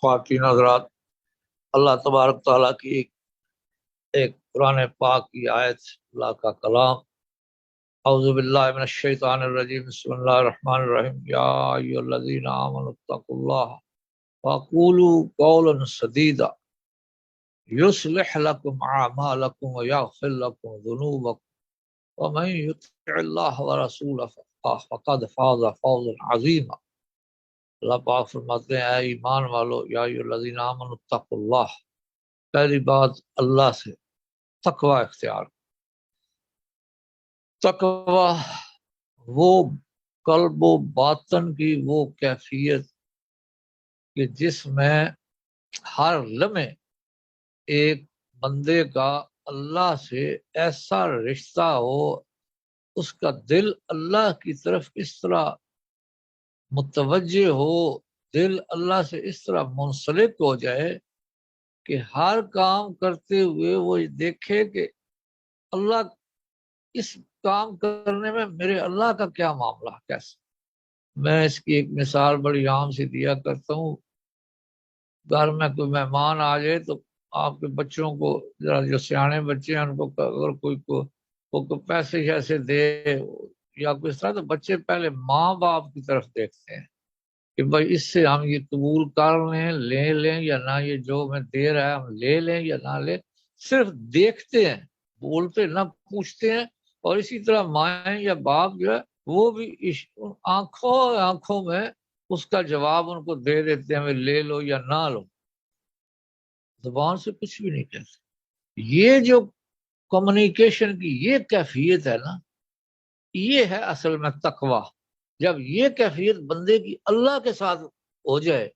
خواتین حضرات، اللہ تبارک تعالیٰ کی ایک قرآن پاک کی آیت، اللہ کا کلام۔ اعوذ باللہ من الشیطان الرجیم، بسم اللہ الرحمن الرحیم۔ یا ایھا الذین آمنوا اتقوا اللہ وقولوا قولا سدیدا یصلح لکم اعمالکم ویغفر لکم ذنوبکم ومن یطع اللہ ورسولہ فقد فاز فوزا عظیما۔ اللہ پاک فرماتے ہیں، اے ایمان والو، یا ایھا الذین آمنوا اتقوا اللہ، پہلی بات اللہ سے تقوی اختیار۔ تقوی وہ قلب و باطن کی وہ کیفیت کہ جس میں ہر لمحے ایک بندے کا اللہ سے ایسا رشتہ ہو، اس کا دل اللہ کی طرف اس طرح متوجہ ہو، دل اللہ سے اس طرح منسلک ہو جائے کہ ہر کام کرتے ہوئے وہ دیکھے کہ اللہ، اس کام کرنے میں میرے اللہ کا کیا معاملہ، کیسے۔ میں اس کی ایک مثال بڑی عام سی دیا کرتا ہوں۔ گھر میں کوئی مہمان آ جائے تو آپ کے بچوں کو، جو سیانے بچے ہیں، ان کو اگر کوئی پیسے شیسے دے یا کچھ طرح، تو بچے پہلے ماں باپ کی طرف دیکھتے ہیں کہ بھائی اس سے ہم یہ قبول کر لیں یا نہ، یہ جو میں دے رہا ہے ہم لے لیں یا نہ لیں۔ صرف دیکھتے ہیں، بولتے نہ پوچھتے ہیں۔ اور اسی طرح مائیں یا باپ جو ہے وہ بھی آنکھوں میں اس کا جواب ان کو دے دیتے ہیں، لے لو یا نہ لو، زبان سے کچھ بھی نہیں کہتے۔ یہ جو کمیونیکیشن کی یہ کیفیت ہے نا، یہ ہے اصل میں تقوی۔ جب یہ کیفیت بندے کی اللہ کے ساتھ ہو جائے،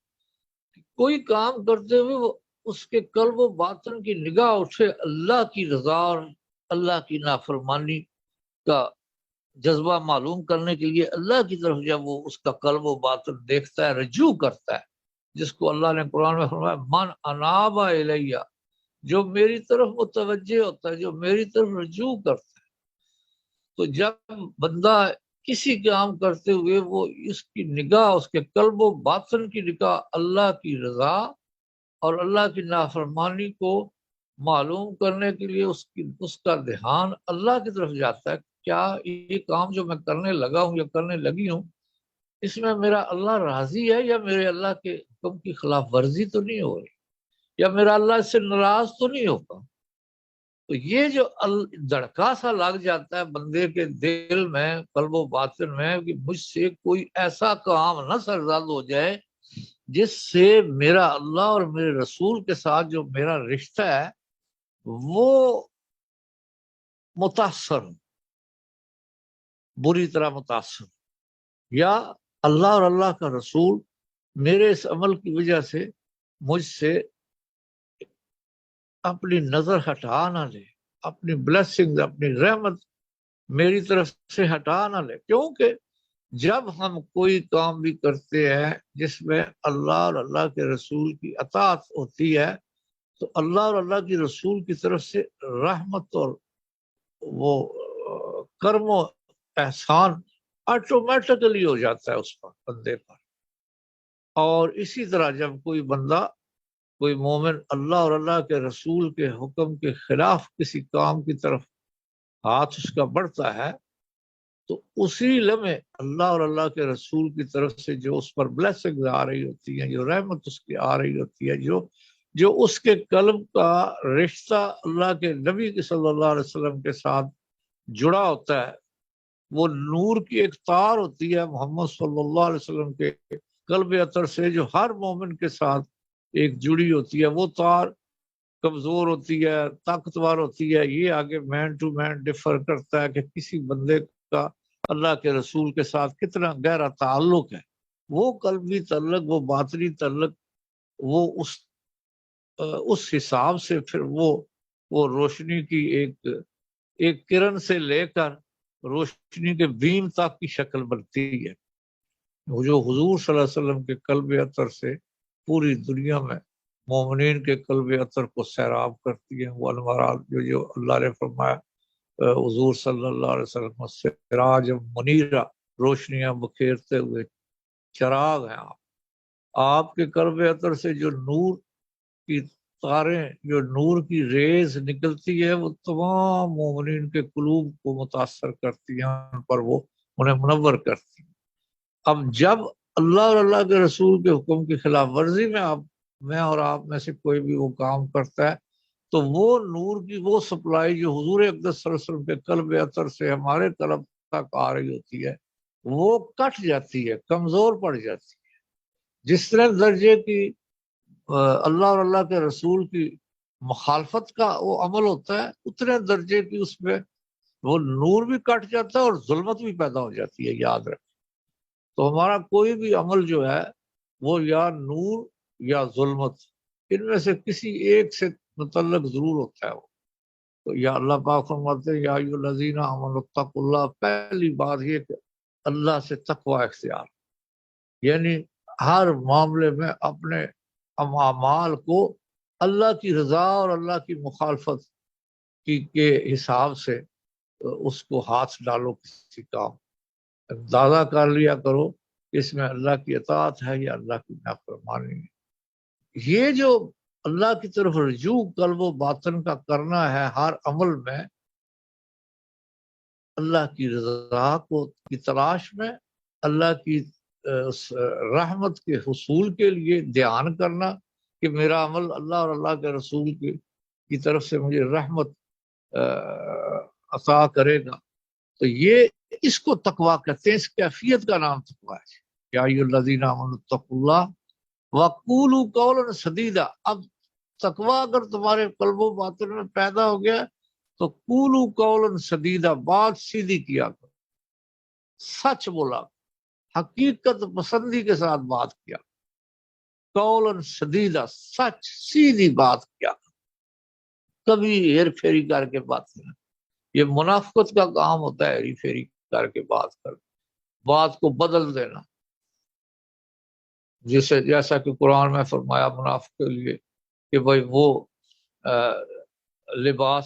کوئی کام کرتے ہوئے وہ اس کے قلب و باطن کی نگاہ اٹھے اللہ کی رضا اور اللہ کی نافرمانی کا جذبہ معلوم کرنے کے لیے اللہ کی طرف، جب وہ اس کا قلب و باطن دیکھتا ہے، رجوع کرتا ہے، جس کو اللہ نے قرآن میں فرمایا من اناب الیہ، جو میری طرف متوجہ ہوتا ہے، جو میری طرف رجوع کرتا ہے۔ تو جب بندہ کسی کام کرتے ہوئے وہ اس کی نگاہ، اس کے قلب و باطن کی نگاہ اللہ کی رضا اور اللہ کی نافرمانی کو معلوم کرنے کے لیے اس کا دھیان اللہ کی طرف جاتا ہے، کیا یہ کام جو میں کرنے لگا ہوں یا کرنے لگی ہوں، اس میں میرا اللہ راضی ہے یا میرے اللہ کے حکم کی خلاف ورزی تو نہیں ہو رہی، یا میرا اللہ اس سے ناراض تو نہیں ہوتا۔ تو یہ جو دھڑکا سا لگ جاتا ہے بندے کے دل میں، قلب و باطن میں، کہ مجھ سے کوئی ایسا کام نہ سرزد ہو جائے جس سے میرا اللہ اور میرے رسول کے ساتھ جو میرا رشتہ ہے وہ متاثر ہو، بری طرح متاثر، یا اللہ اور اللہ کا رسول میرے اس عمل کی وجہ سے مجھ سے اپنی نظر ہٹا نہ لے، اپنی بلیسنگ، اپنی رحمت میری طرف سے ہٹا نہ لے۔ کیونکہ جب ہم کوئی کام بھی کرتے ہیں جس میں اللہ اور اللہ کے رسول کی اطاعت ہوتی ہے، تو اللہ اور اللہ کی رسول کی طرف سے رحمت اور وہ کرم و احسان آٹومیٹکلی ہو جاتا ہے اس پر، بندے پر۔ اور اسی طرح جب کوئی بندہ، کوئی مومن اللہ اور اللہ کے رسول کے حکم کے خلاف کسی کام کی طرف ہاتھ اس کا بڑھتا ہے، تو اسی لمحے اللہ اور اللہ کے رسول کی طرف سے جو اس پر بلیسنگ آ رہی ہوتی ہیں، جو رحمت اس کی آ رہی ہوتی ہے، جو اس کے قلب کا رشتہ اللہ کے نبی صلی اللہ علیہ وسلم کے ساتھ جڑا ہوتا ہے، وہ نور کی ایک تار ہوتی ہے محمد صلی اللہ علیہ وسلم کے قلب اطہر سے، جو ہر مومن کے ساتھ ایک جڑی ہوتی ہے۔ وہ تار کمزور ہوتی ہے، طاقتور ہوتی ہے، یہ آگے مین ٹو مین ڈفر کرتا ہے کہ کسی بندے کا اللہ کے رسول کے ساتھ کتنا گہرا تعلق ہے۔ وہ قلبی تعلق، وہ باطنی تعلق، وہ اس حساب سے پھر وہ روشنی کی ایک کرن سے لے کر روشنی کے بیم تک کی شکل بنتی ہے، جو حضور صلی اللہ علیہ وسلم کے قلب اطہر سے پوری دنیا میں مومنین کے قلب اطہر کو سیراب کرتی ہیں۔ وہ انوارات جو اللہ نے فرمایا، حضور صلی اللہ علیہ وسلم سراج منیرہ، روشنیاں بکھیرتے ہوئے چراغ ہیں آپ۔ آپ کے قلب اطہر سے جو نور کی تاریں، جو نور کی ریز نکلتی ہے، وہ تمام مومنین کے قلوب کو متاثر کرتی ہیں، ان پر وہ انہیں منور کرتی ہیں۔ اب جب اللہ اور اللہ کے رسول کے حکم کی خلاف ورزی میں میں اور آپ میں سے کوئی بھی وہ کام کرتا ہے، تو وہ نور کی وہ سپلائی جو حضور اقدس صلی اللہ علیہ وسلم کے قلب اطہر سے ہمارے قلب تک آ رہی ہوتی ہے، وہ کٹ جاتی ہے، کمزور پڑ جاتی ہے۔ جس طرح درجے کی اللہ اور اللہ کے رسول کی مخالفت کا وہ عمل ہوتا ہے، اتنے درجے کی اس میں وہ نور بھی کٹ جاتا ہے اور ظلمت بھی پیدا ہو جاتی ہے، یاد رکھیں۔ تو ہمارا کوئی بھی عمل جو ہے وہ یا نور یا ظلمت، ان میں سے کسی ایک سے متعلق ضرور ہوتا ہے وہ۔ تو یا اللہ پاک فرماتے ہیں یا ایھا الذین آمنوا اتقوا اللہ، پہلی بات یہ کہ اللہ سے تقوی اختیار، یعنی ہر معاملے میں اپنے اعمال کو اللہ کی رضا اور اللہ کی مخالفت کے حساب سے اس کو ہاتھ ڈالو، کسی کام اندازہ کر لیا کرو کہ اس میں اللہ کی اطاعت ہے یا اللہ کی نافرمانی ہے۔ یہ جو اللہ کی طرف رجوع قلب و باطن کا کرنا ہے ہر عمل میں، اللہ کی رضا کی تلاش میں، اللہ کی رحمت کے حصول کے لیے دھیان کرنا کہ میرا عمل اللہ اور اللہ کے رسول کی طرف سے مجھے رحمت عطا کرے گا، تو یہ اس کو تقویٰ کہتے ہیں، اس کیفیت کا نام تقویٰ ہے۔ یا ایھا الذین آمنوا اتقوا اللہ وقولوا قولا سدیدا۔ اب تقویٰ اگر تمہارے قلب و باطن میں پیدا ہو گیا تو قولوا قولا سدیدا، بات سیدھی کیا کرو، سچ بولا، حقیقت پسندی کے ساتھ بات کیا، قولا سدیدا، سچ سیدھی بات کیا، کبھی ہیر پھیری کر کے بات نہیں۔ یہ منافقت کا کام ہوتا ہے، ہیری پھیری کر کے بات کو بدل دینا، جیسا کہ قرآن میں فرمایا منافق کے لیے کہ بھائی وہ لباس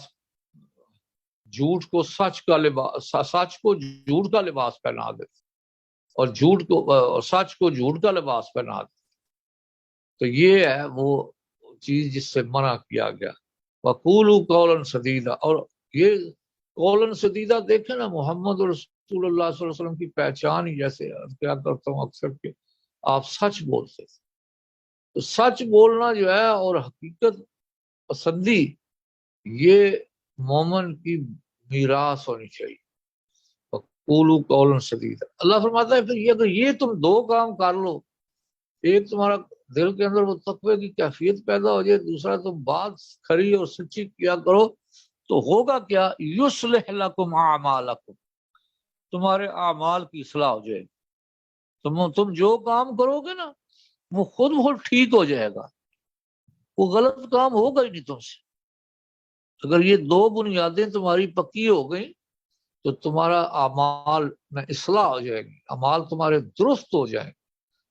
جھوٹ کو سچ کا لباس، سچ کو جھوٹ کا لباس پہنا دیتے، اور جھوٹ کو سچ کو جھوٹ کا لباس پہنا دیتے۔ تو یہ ہے وہ چیز جس سے منع کیا گیا، وقولوا قولا سدیدا۔ اور یہ قولا سدیدا دیکھیں نا، محمد رسول اللہ صلی اللہ علیہ وسلم کی پہچان ہی جیسے کیا کرتا ہوں اکثر کہ آپ سچ بولتے تھے۔ تو سچ بولنا جو ہے اور حقیقت پسندی، یہ مومن کی میراث ہونی چاہیے۔ وقولوا قولا سدیدا، اللہ فرماتا ہے پھر یہ اگر یہ تم دو کام کر لو، ایک تمہارا دل کے اندر وہ تقوی کی کیفیت پیدا ہو جائے، دوسرا تم بات کھری اور سچی کیا کرو، تو ہوگا کیا؟ یصلح لکم اعمالکم، تمہارے اعمال کی اصلاح ہو جائے گی۔ تم جو کام کرو گے نا وہ خود بخود ٹھیک ہو جائے گا، وہ غلط کام ہوگا ہی نہیں تم سے۔ اگر یہ دو بنیادیں تمہاری پکی ہو گئیں تو تمہارا اعمال میں اصلاح ہو جائے گی، اعمال تمہارے درست ہو جائیں،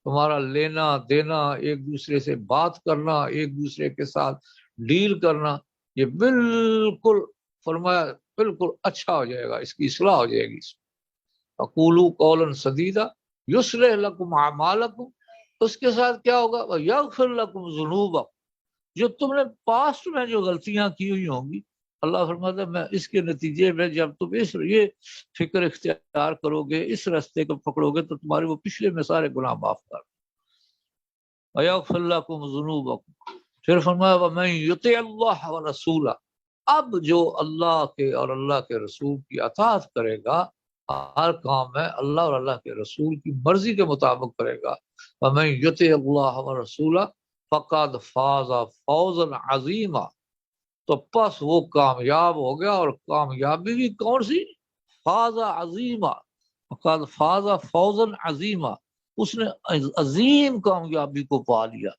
تمہارا لینا دینا، ایک دوسرے سے بات کرنا، ایک دوسرے کے ساتھ ڈیل کرنا، یہ بالکل فرمایا بالکل اچھا ہو جائے گا، اس کی اصلاح ہو جائے گی۔ اقولوا قولا سدیدا یصلح لکم اعمالکم، اس کے ساتھ کیا ہوگا؟ ویغفر لکم ذنوبکم، جو تم نے پاسٹ میں جو غلطیاں کی ہوئی ہوں گی، اللہ فرماتا ہے میں اس کے نتیجے میں جب تم یہ فکر اختیار کرو گے، اس راستے کو پکڑو گے، تو تمہارے وہ پچھلے میں سارے گناہ معاف کر دیں۔ وَيَغْفِرْ لَكُمْ ذُنُوبَكُمْ، پھر فرمایا وَمَن يُطِعِ اللَّهَ وَرَسُولَهُ، اب جو اللہ کے اور اللہ کے رسول کی اطاعت کرے گا، ہر کام میں اللہ اور اللہ کے رسول کی مرضی کے مطابق کرے گا، وَمَن يُطِعِ اللَّهَ وَرَسُولَهُ فَقَدْ فَازَ فَوْزًا عَظِيمًا، تو پس وہ کامیاب ہو گیا، اور کامیابی بھی کون سی؟ فاز عظیمہ، فقد فاز فوزا عظیمہ، اس نے عظیم کامیابی کو پا لیا۔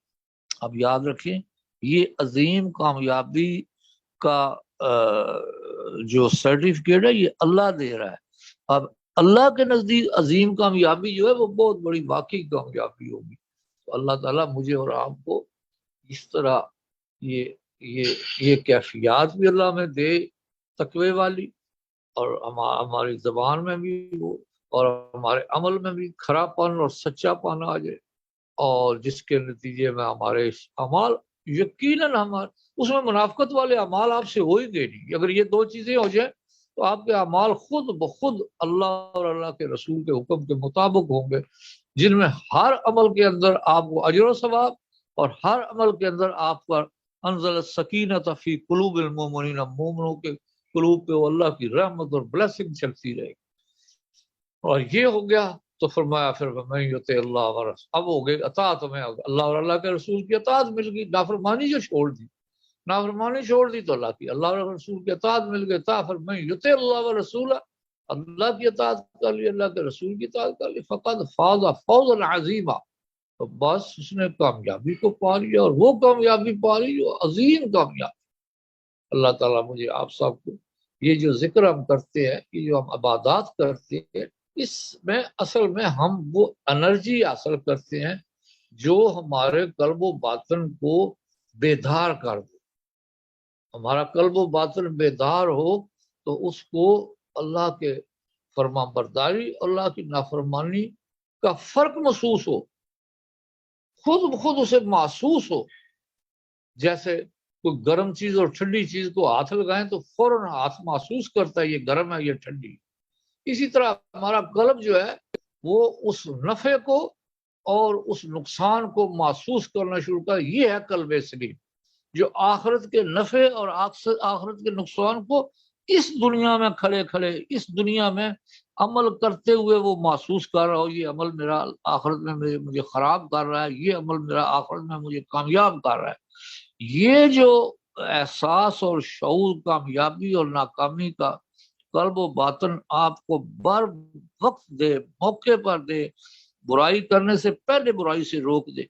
اب یاد رکھیں یہ عظیم کامیابی کا جو سرٹیفکیٹ ہے یہ اللہ دے رہا ہے۔ اب اللہ کے نزدیک عظیم کامیابی جو ہے وہ بہت بڑی واقعی کامیابی ہوگی۔ تو اللہ تعالیٰ مجھے اور آپ کو اس طرح یہ کیفیات بھی اللہ میں دے تقوی والی، اور ہماری زبان میں بھی وہ، اور ہمارے عمل میں بھی کھرا پن اور سچا پن آ جائے، اور جس کے نتیجے میں ہمارے اعمال یقیناً ہمارے اس میں منافقت والے اعمال آپ سے ہو ہی گئے نہیں. اگر یہ دو چیزیں ہو جائیں تو آپ کے اعمال خود بخود اللہ اور اللہ کے رسول کے حکم کے مطابق ہوں گے، جن میں ہر عمل کے اندر آپ کو اجر و ثواب، اور ہر عمل کے اندر آپ پر انزل السکینۃ فی قلوب المؤمنین، مومنوں کے قلوب پہ وہ اللہ کی رحمت اور بلیسنگ چلتی رہے گی. اور یہ ہو گیا تو فرمایا پھر میں یطع اللہ و رسول، اب ہو گئی اطاعت میں اللہ اور اللہ کے رسول کی اطاعت مل گئی. نافرمانی جو چھوڑ دی، نافرمانی چھوڑ دی تو اللہ کی اللہ اور رسول کی اطاعت مل گئی. تا پھر میں یطع اللہ و رسول، اللہ کی اطاعت کر لی، اللہ کے رسول کی اطاعت کر لی، فقد فاز فوزا عظیما، تو بس اس نے کامیابی کو پا لیا، اور وہ کامیابی پا لی جو عظیم کامیابی. اللہ تعالیٰ مجھے آپ سب کو یہ جو ذکر ہم کرتے ہیں، یہ جو ہم عبادات کرتے ہیں، اس میں اصل میں ہم وہ انرجی حاصل کرتے ہیں جو ہمارے قلب و باطن کو بیدار کر دے. ہمارا قلب و باطن بیدار ہو تو اس کو اللہ کے فرما برداری، اللہ کی نافرمانی کا فرق محسوس ہو، خود بخود اسے محسوس ہو. جیسے کوئی گرم چیز اور ٹھنڈی چیز کو ہاتھ لگائیں تو فوراً ہاتھ محسوس کرتا ہے یہ گرم ہے یہ ٹھنڈی. اسی طرح ہمارا قلب جو ہے وہ اس نفع کو اور اس نقصان کو محسوس کرنا شروع کر. یہ ہے قلب سلیم جو آخرت کے نفع اور آخرت کے نقصان کو اس دنیا میں کھڑے کھڑے اس دنیا میں عمل کرتے ہوئے وہ محسوس کر رہا ہو. یہ عمل میرا آخرت میں مجھے خراب کر رہا ہے، یہ عمل میرا آخرت میں مجھے کامیاب کر رہا ہے. یہ جو احساس اور شعور کامیابی اور ناکامی کا قلب و باطن آپ کو بر وقت دے، موقع پر دے، برائی کرنے سے پہلے برائی سے روک دے،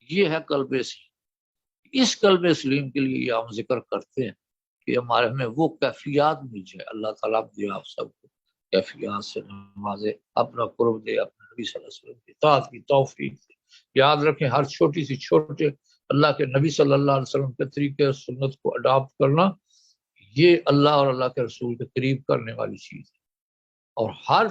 یہ ہے قلب سلیم. اس قلب سلیم کے لیے یہ ہم ذکر کرتے ہیں کہ ہمارے میں وہ کیفیات مل جائے. اللہ تعالیٰ مجھے آپ سب کو کیفیات سے نوازے، اپنا قرب دے، اپنے نبی صلی اللہ علیہ وسلم کی اطاعت کی توفیق دے. یاد رکھیں ہر چھوٹی سی چھوٹے اللہ کے نبی صلی اللہ علیہ وسلم کے طریقے اور سنت کو اڈاپٹ کرنا، یہ اللہ اور اللہ کے رسول کے قریب کرنے والی چیز ہے. اور ہر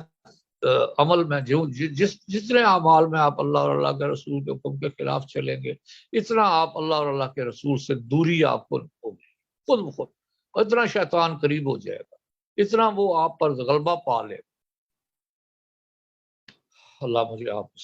عمل میں جتنے اعمال میں آپ اللہ اور اللہ کے رسول کے حکم کے خلاف چلیں گے، اتنا آپ اللہ اور اللہ کے رسول سے دوری آپ کو ہوگی خود بخود، اتنا شیطان قریب ہو جائے گا، اتنا وہ آپ پر غلبہ پا لے گا. اللہ مجھے آپ کو